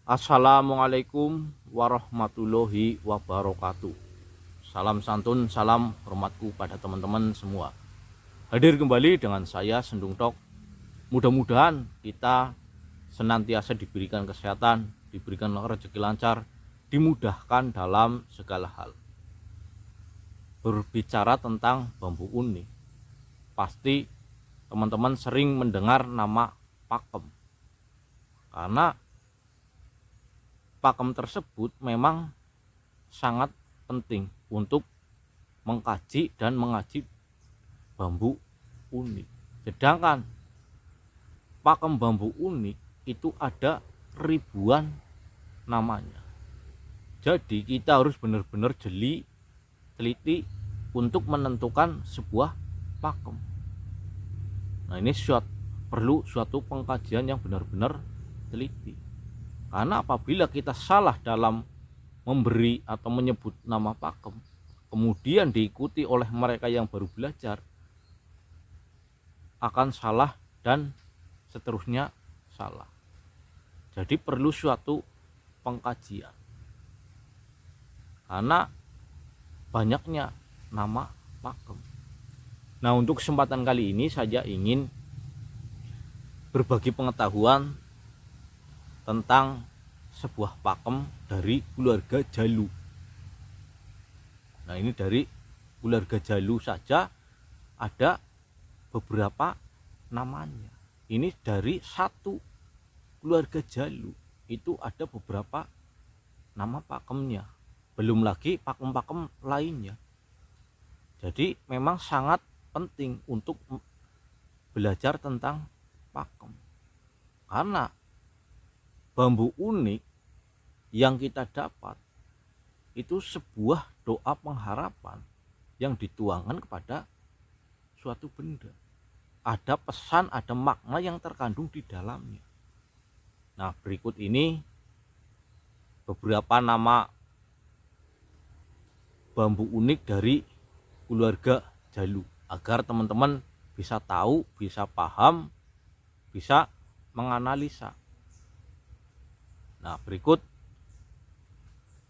Assalamualaikum warahmatullahi wabarakatuh. Salam santun, salam hormatku pada teman-teman semua. Hadir kembali dengan saya Sendung Tok. Mudah-mudahan kita senantiasa diberikan kesehatan, diberikan rezeki lancar, dimudahkan dalam segala hal. Berbicara tentang bambu unik, pasti teman-teman sering mendengar nama pakem. Karena pakem tersebut memang sangat penting untuk mengkaji dan mengaji bambu unik. Sedangkan pakem bambu unik itu ada ribuan namanya. Jadi kita harus benar-benar jeli, teliti untuk menentukan sebuah pakem. Nah, ini perlu suatu pengkajian yang benar-benar teliti. Karena apabila kita salah dalam memberi atau menyebut nama pakem, kemudian diikuti oleh mereka yang baru belajar, akan salah dan seterusnya salah. Jadi perlu suatu pengkajian. Karena banyaknya nama pakem. Nah, untuk kesempatan kali ini saya ingin berbagi pengetahuan tentang sebuah pakem dari keluarga Jalu. Nah, ini dari keluarga Jalu saja ada beberapa namanya. Ini dari satu keluarga Jalu itu ada beberapa nama pakemnya, belum lagi pakem-pakem lainnya. Jadi memang sangat penting untuk belajar tentang pakem, karena bambu unik yang kita dapat itu sebuah doa pengharapan yang dituangkan kepada suatu benda. Ada pesan, ada makna yang terkandung di dalamnya. Nah, berikut ini beberapa nama bambu unik dari keluarga Jalu agar teman-teman bisa tahu, bisa paham, bisa menganalisa. Nah, berikut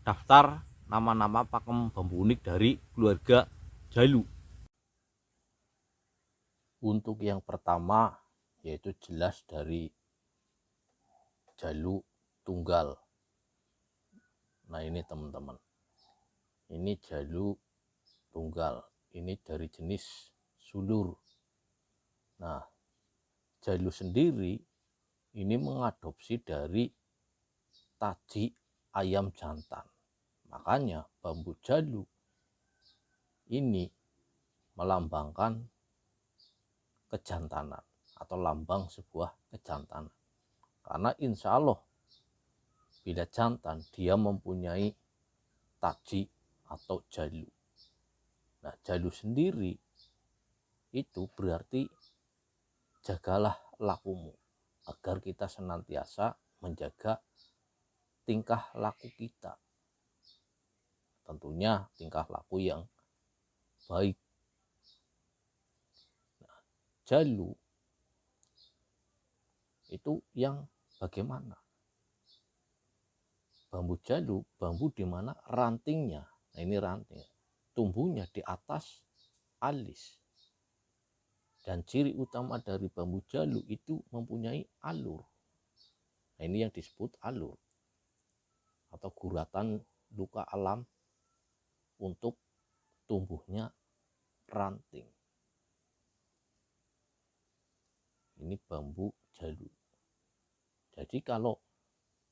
daftar nama-nama pakem bambu unik dari keluarga Jalu. Untuk yang pertama yaitu jelas dari Jalu Tunggal. Nah, ini teman-teman, ini Jalu Tunggal, ini dari jenis sulur. Nah, Jalu sendiri ini mengadopsi dari taji ayam jantan. Makanya bambu Jalu ini melambangkan kejantanan atau lambang sebuah kejantanan. Karena insya Allah bila jantan dia mempunyai taji atau Jalu. Nah, Jalu sendiri itu berarti jagalah lakumu, agar kita senantiasa menjaga tingkah laku kita. Tentunya tingkah laku yang baik. Nah, Jalu itu yang bagaimana? Bambu Jalu, bambu di mana rantingnya, nah ini ranting, tumbuhnya di atas alis. Dan ciri utama dari bambu Jalu itu mempunyai alur. Nah, ini yang disebut alur atau guratan luka alam untuk tumbuhnya ranting. Ini bambu Jalu. Jadi kalau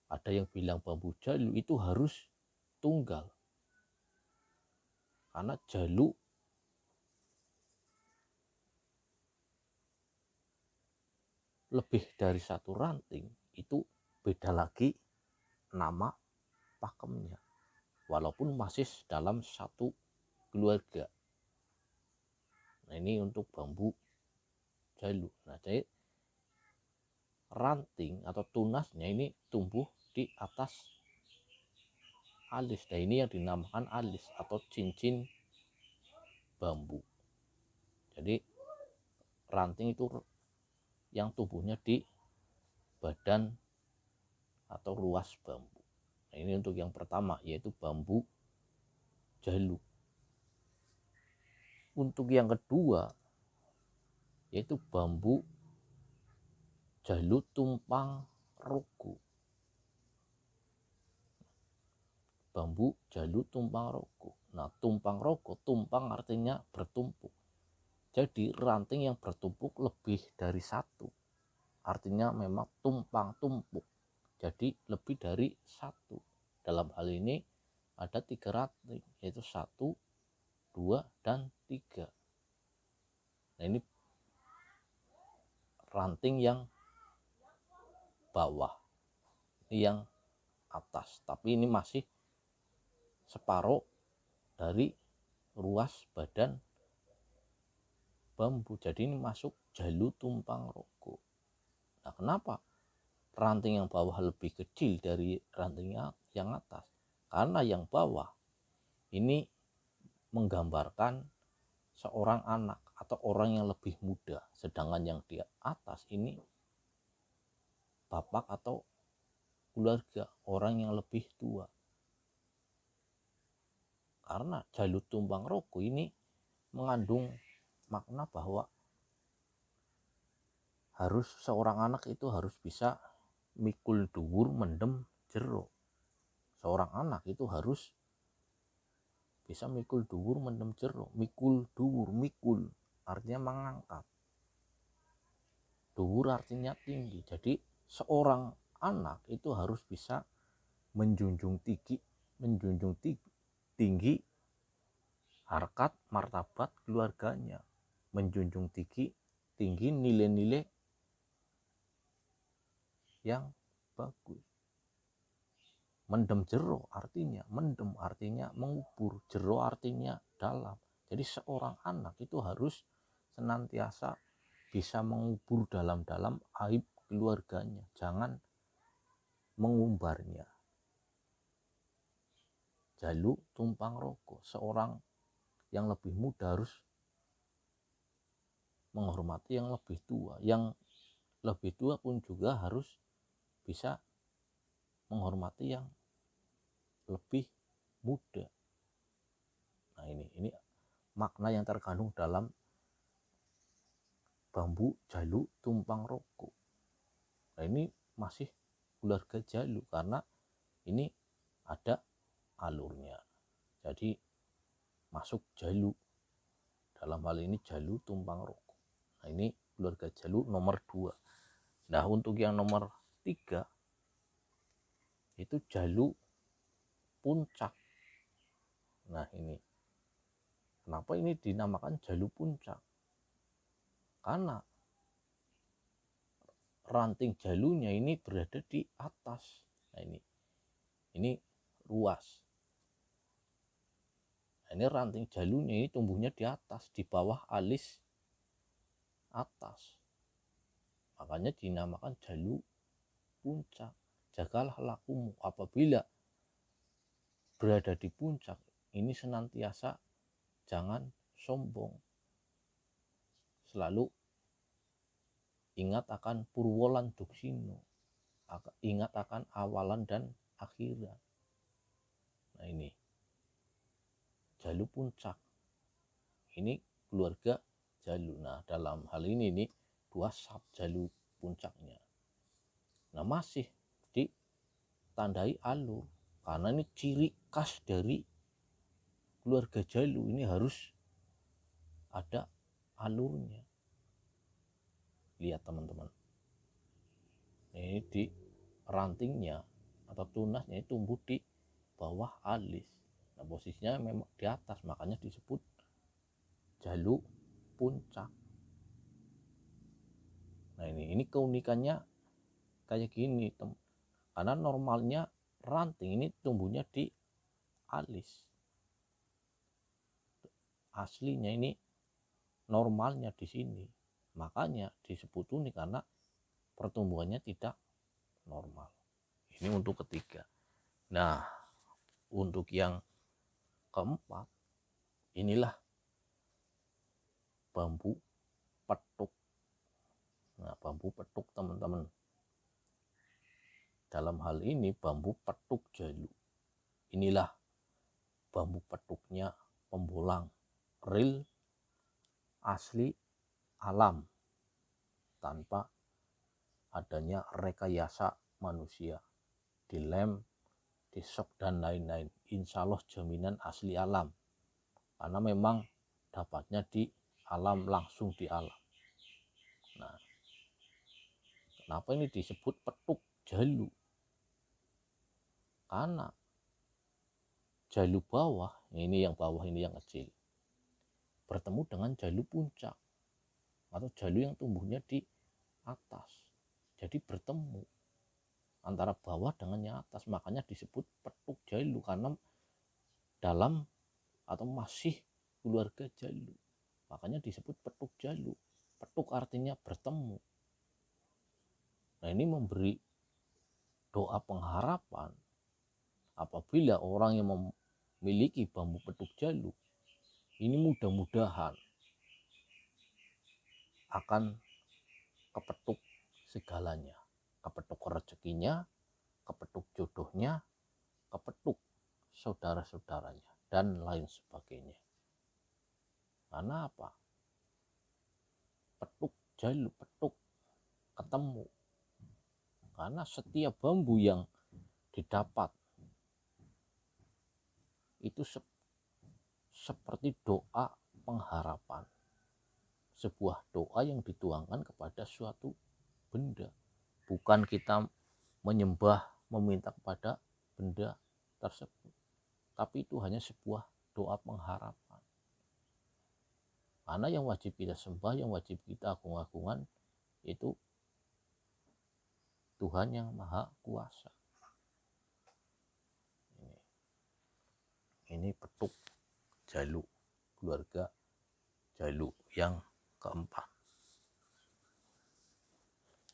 ada yang bilang bambu Jalu itu harus tunggal. Karena Jalu lebih dari satu ranting, itu beda lagi nama pakemnya. Walaupun masih dalam satu keluarga. Nah, ini untuk bambu Jalu. Nah, jadi ranting atau tunasnya ini tumbuh di atas alis. Nah, ini yang dinamakan alis atau cincin bambu. Jadi ranting itu yang tumbuhnya di badan atau ruas bambu. Nah, ini untuk yang pertama, yaitu bambu jalu. Untuk yang kedua, yaitu bambu jalu tumpang rogo. Bambu jalu tumpang rogo. Nah, tumpang rogo, tumpang artinya bertumpuk. Jadi ranting yang bertumpuk lebih dari satu. Artinya memang tumpang tumpuk. Jadi lebih dari satu. Dalam hal ini ada 3 ranting, yaitu 1, 2, dan 3. Nah, ini ranting yang bawah, ini yang atas. Tapi ini masih separuh dari ruas badan bambu. Jadi ini masuk jalu tumpang rogo. Nah, kenapa ranting yang bawah lebih kecil dari ranting yang atas? Karena yang bawah ini menggambarkan seorang anak atau orang yang lebih muda, sedangkan yang di atas ini bapak atau keluarga, orang yang lebih tua. Karena jalu tumpang rogo ini mengandung makna bahwa harus seorang anak itu harus bisa mikul dhuwur mendem jero. Seorang anak itu harus bisa mikul dhuwur mendem jero. Mikul dhuwur, mikul artinya mengangkat, dhuwur artinya tinggi. Jadi seorang anak itu harus bisa menjunjung tinggi harkat martabat keluarganya, menjunjung tinggi nilai-nilai yang bagus. Mendem jero artinya mengubur, jero artinya dalam. Jadi seorang anak itu harus senantiasa bisa mengubur dalam-dalam aib keluarganya, jangan mengumbarnya. Jalu tumpang rogo, seorang yang lebih muda harus menghormati yang lebih tua, yang lebih tua pun juga harus bisa menghormati yang lebih muda. Nah, ini makna yang terkandung dalam bambu jalu tumpang rogo. Nah, ini masih keluarga jalu karena ini ada alurnya. Jadi masuk jalu, dalam hal ini jalu tumpang rogo. Nah, ini keluarga jalu nomor 2. Nah, untuk yang nomor 3 itu jalu puncak. Nah, ini kenapa ini dinamakan jalu puncak? Karena ranting jalunya ini berada di atas. Nah, ini ruas. Nah, ini ranting jalunya ini tumbuhnya di atas, di bawah alis atas. Makanya dinamakan jalu puncak. Jagalah lakumu apabila berada di puncak, ini senantiasa jangan sombong. Selalu ingat akan purwolan duksino, ingat akan awalan dan akhirat. Nah, ini jalu puncak, ini keluarga jalu. Nah, dalam hal ini 2 sab jalu puncaknya. Nah, masih ditandai alur, karena ini ciri khas dari keluarga jalu, ini harus ada alurnya. Lihat teman-teman, ini di rantingnya atau tunasnya itu tumbuh di bawah alis. Nah, posisinya memang di atas, makanya disebut jalu puncak. Nah, ini keunikannya kayak gini, karena normalnya ranting ini tumbuhnya di alis. Aslinya ini normalnya di sini, makanya disebut unik karena pertumbuhannya tidak normal. Ini untuk ketiga. Nah, untuk yang keempat, inilah bambu petuk. Nah, bambu petuk teman-teman. dalam hal ini bambu petuk jalu. Inilah bambu petuknya pembolang real asli alam tanpa adanya rekayasa manusia, dilem, disok dan lain-lain. Insya Allah jaminan asli alam, karena memang dapatnya di alam, langsung di alam. Nah, kenapa ini disebut petuk jalu? Karena jalu bawah, ini yang bawah, ini yang kecil, bertemu dengan jalu puncak atau jalu yang tumbuhnya di atas. Jadi bertemu antara bawah dengan yang atas, makanya disebut petuk jalu, karena dalam atau masih keluarga jalu, makanya disebut petuk jalu. Petuk artinya bertemu. Nah, ini memberi doa pengharapan apabila orang yang memiliki bambu petuk jalu ini mudah-mudahan akan kepetuk segalanya, kepetuk rezekinya, kepetuk jodohnya, kepetuk saudara-saudaranya, dan lain sebagainya. Karena apa? Petuk jalu, petuk, ketemu. Karena setiap bambu yang didapat itu seperti doa pengharapan, sebuah doa yang dituangkan kepada suatu benda. Bukan kita menyembah, meminta kepada benda tersebut, tapi itu hanya sebuah doa pengharapan. Karena yang wajib kita sembah, yang wajib kita agung-agungan itu Tuhan yang Maha Kuasa. Ini petuk jalu, keluarga jalu yang keempat.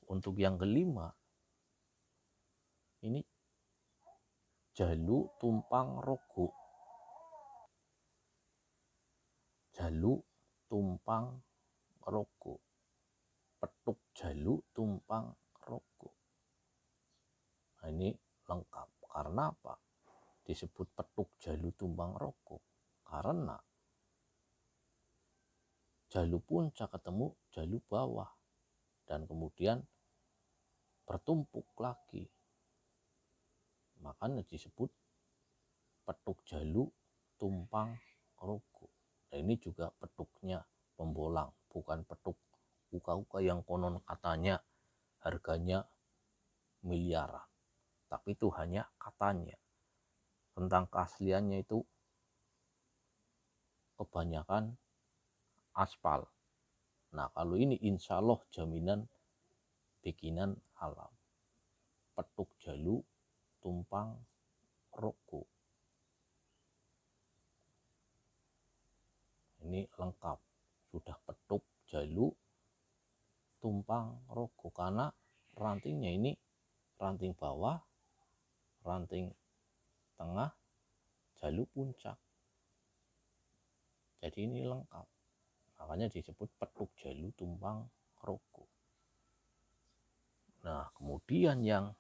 Untuk yang kelima, ini jalu tumpang rogo. Jalu tumpang rogo. Petuk jalu tumpang rogo. Nah, ini lengkap. Karena apa? Disebut petuk jalu tumpang rogo karena jalu puncak ketemu jalu bawah dan kemudian bertumpuk lagi, makanya disebut petuk jalu tumpang rogo. Nah, ini juga petuknya pembolang, bukan petuk uka-uka yang konon katanya harganya miliaran, tapi itu hanya katanya. Tentang keasliannya itu kebanyakan aspal. Nah, kalau ini insya Allah jaminan bikinan alam. Petuk jalu tumpang rogo. Ini lengkap, sudah petuk jalu tumpang rogo, karena rantingnya ini ranting bawah, ranting tengah, jalu puncak. Jadi ini lengkap, makanya disebut petuk jalu tumpang rogo. Nah, kemudian yang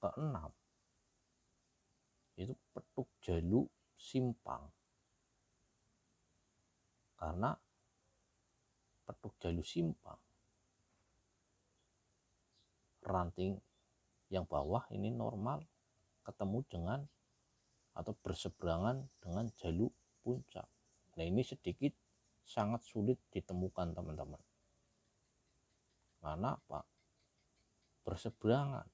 keenam itu petuk jalu simpang. Karena petuk jalu simpang, ranting yang bawah ini normal ketemu dengan atau berseberangan dengan jalu puncak. Nah, ini sedikit sangat sulit ditemukan teman-teman. Karena apa? Berseberangan.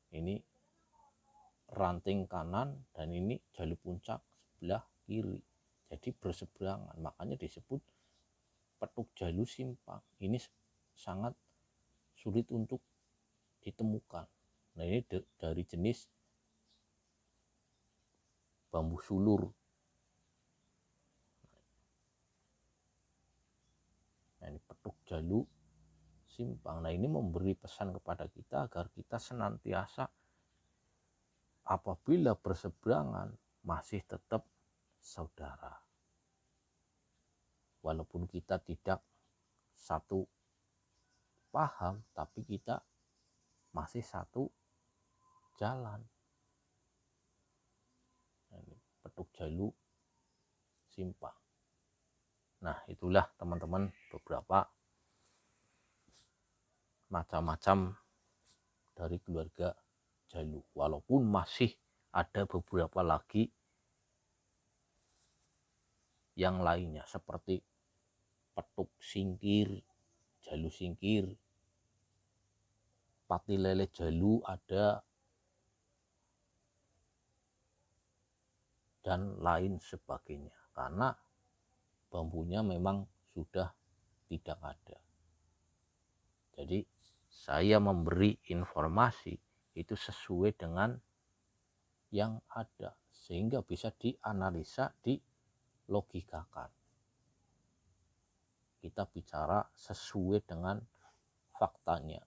Ini ranting kanan dan ini jalu puncak sebelah kiri. Jadi berseberangan, makanya disebut petuk jalu simpang. Ini sangat sulit untuk ditemukan. Nah, ini dari jenis bambu sulur. Nah, ini petuk jalu simpang. Nah, ini memberi pesan kepada kita agar kita senantiasa apabila berseberangan masih tetap saudara. Walaupun kita tidak satu paham, tapi kita masih satu jalan. Ini Petuk Jalu Simpang. Nah, itulah teman-teman beberapa macam-macam dari keluarga Jalu. Walaupun masih ada beberapa lagi yang lainnya seperti petuk singkir, Jalu singkir, pati lele Jalu ada, dan lain sebagainya. Karena bambunya memang sudah tidak ada. Jadi saya memberi informasi itu sesuai dengan yang ada, sehingga bisa dianalisa, dilogikakan. Kita bicara sesuai dengan faktanya.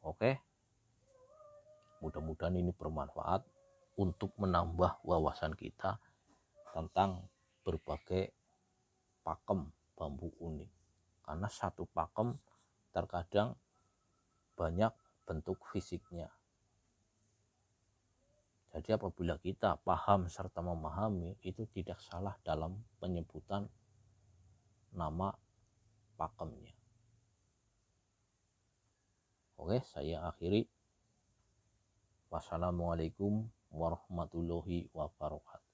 Oke, mudah-mudahan ini bermanfaat untuk menambah wawasan kita tentang berbagai pakem bambu unik. Karena satu pakem terkadang banyak bentuk fisiknya. Jadi apabila kita paham serta memahami, itu tidak salah dalam penyebutan nama pakemnya. Oke, saya akhiri. Wassalamualaikum warahmatullahi wabarakatuh.